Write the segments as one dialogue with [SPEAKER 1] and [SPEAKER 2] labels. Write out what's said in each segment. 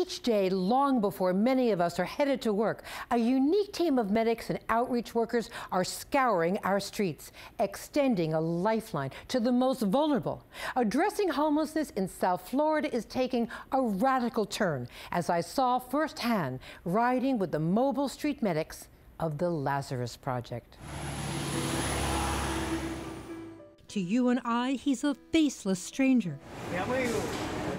[SPEAKER 1] Each day, long before many of us are headed to work, a unique team of medics and outreach workers are scouring our streets, extending a lifeline to the most vulnerable. Addressing homelessness in South Florida is taking a radical turn, as I saw firsthand riding with the mobile street medics of the Lazarus Project. To you and I, he's a faceless stranger.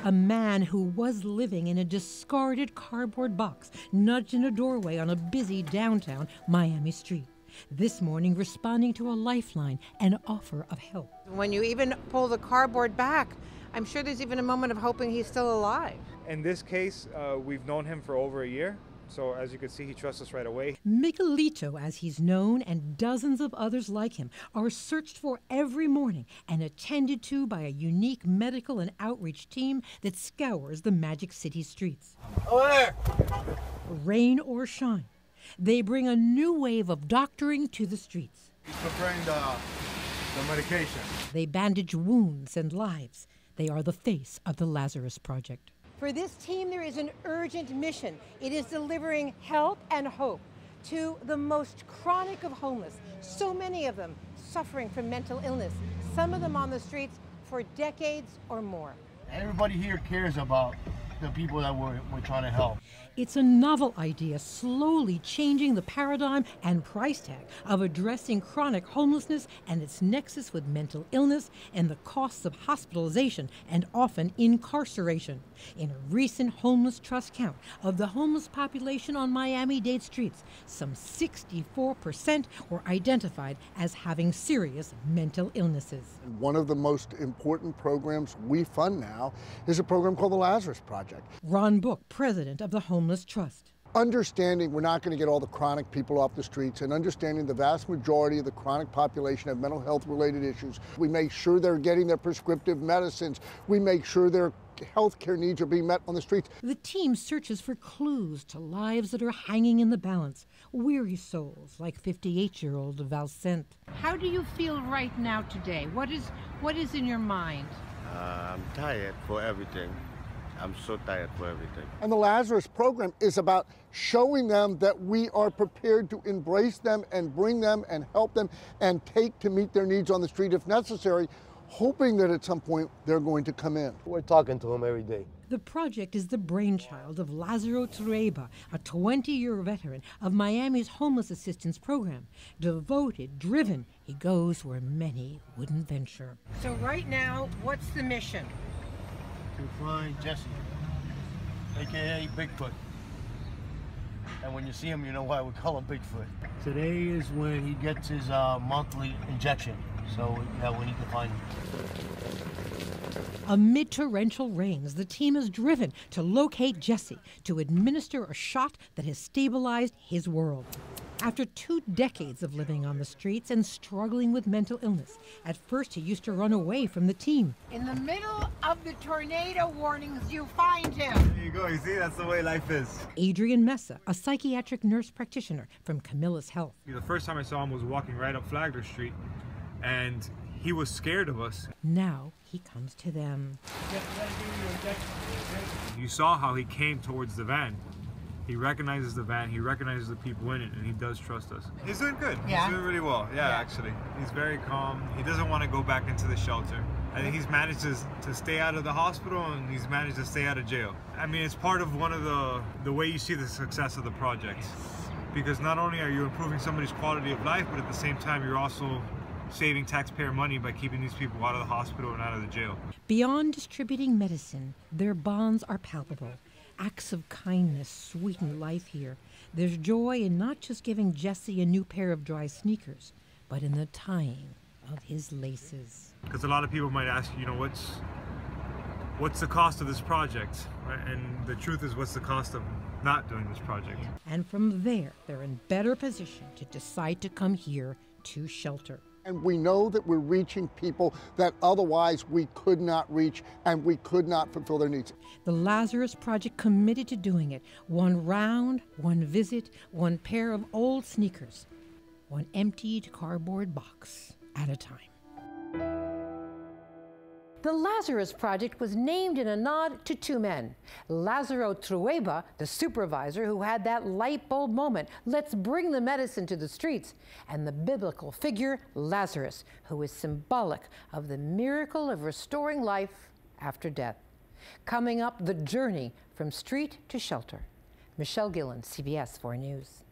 [SPEAKER 1] A man who was living in a discarded cardboard box, nudged in a doorway on a busy downtown Miami street. This morning, responding to a lifeline and offer of help.
[SPEAKER 2] When you even pull the cardboard back, I'm sure there's even a moment of hoping he's still alive.
[SPEAKER 3] In this case, we've known him for over a year. So as you can see, he trusts us right away.
[SPEAKER 1] Miguelito, as he's known, and dozens of others like him, are searched for every morning and attended to by a unique medical and outreach team that scours the Magic City streets.
[SPEAKER 4] Over there!
[SPEAKER 1] Rain or shine, they bring a new wave of doctoring to the streets.
[SPEAKER 4] He's preparing the medication.
[SPEAKER 1] They bandage wounds and lives. They are the face of the Lazarus Project. For this team, there is an urgent mission. It is delivering help and hope to the most chronic of homeless, so many of them suffering from mental illness, some of them on the streets for decades or more.
[SPEAKER 4] Everybody here cares about the people that we're trying to help.
[SPEAKER 1] It's a novel idea, slowly changing the paradigm and price tag of addressing chronic homelessness and its nexus with mental illness and the costs of hospitalization and often incarceration. In a recent homeless trust count of the homeless population on Miami-Dade streets, some 64% were identified as having serious mental illnesses.
[SPEAKER 5] One of the most important programs we fund now is a program called the Lazarus Project.
[SPEAKER 1] Ron Book, president of the Homeless Trust.
[SPEAKER 5] Understanding we're not going to get all the chronic people off the streets, and understanding the vast majority of the chronic population have mental health related issues. We make sure they're getting their prescriptive medicines. We make sure their health care needs are being met on the streets.
[SPEAKER 1] The team searches for clues to lives that are hanging in the balance. Weary souls like 58-year-old Valcent. How do you feel right now today? What is in your mind?
[SPEAKER 6] I'm tired for everything. I'm so tired for everything.
[SPEAKER 5] And the Lazarus program is about showing them that we are prepared to embrace them and bring them and help them and take to meet their needs on the street if necessary, hoping that at some point they're going to come in.
[SPEAKER 4] We're talking to them every day.
[SPEAKER 1] The project is the brainchild of Lázaro Trueba, a 20-year veteran of Miami's homeless assistance program. Devoted, driven, he goes where many wouldn't venture. So right now, what's the mission?
[SPEAKER 4] To find Jesse, a.k.a. Bigfoot. And when you see him, you know why we call him Bigfoot. Today is when he gets his monthly injection, so yeah, we need to find him.
[SPEAKER 1] Amid torrential rains, the team is driven to locate Jesse, to administer a shot that has stabilized his world. After 2 decades of living on the streets and struggling with mental illness, at first he used to run away from the team. In the middle of the tornado warnings, you find him.
[SPEAKER 3] There you go, you see, that's the way life is.
[SPEAKER 1] Adrian Mesa, a psychiatric nurse practitioner from Camilla's Health.
[SPEAKER 3] The first time I saw him was walking right up Flagler Street, and he was scared of us.
[SPEAKER 1] Now he comes to them.
[SPEAKER 3] You saw how he came towards the van. He recognizes the van, he recognizes the people in it, and he does trust us. He's doing good.
[SPEAKER 2] Yeah.
[SPEAKER 3] He's doing really well. Yeah, actually. He's very calm. He doesn't want to go back into the shelter. I think he's managed to stay out of the hospital, and he's managed to stay out of jail. I mean, it's part of one of the way you see the success of the project. Because not only are you improving somebody's quality of life, but at the same time, you're also saving taxpayer money by keeping these people out of the hospital and out of the jail.
[SPEAKER 1] Beyond distributing medicine, their bonds are palpable. Acts of kindness sweeten life here. There's joy in not just giving Jesse a new pair of dry sneakers, but in the tying of his laces.
[SPEAKER 3] Because a lot of people might ask, you know, what's the cost of this project? Right? And the truth is, what's the cost of not doing this project?
[SPEAKER 1] And from there, they're in better position to decide to come here to shelter.
[SPEAKER 5] And we know that we're reaching people that otherwise we could not reach and we could not fulfill their needs.
[SPEAKER 1] The Lazarus Project committed to doing it. One round, one visit, one pair of old sneakers, one emptied cardboard box at a time. The Lazarus Project was named in a nod to two men. Lazaro Trueba, the supervisor who had that light bulb moment, let's bring the medicine to the streets, and the biblical figure Lazarus, who is symbolic of the miracle of restoring life after death. Coming up, the journey from street to shelter. Michele Gillen, CBS 4 News.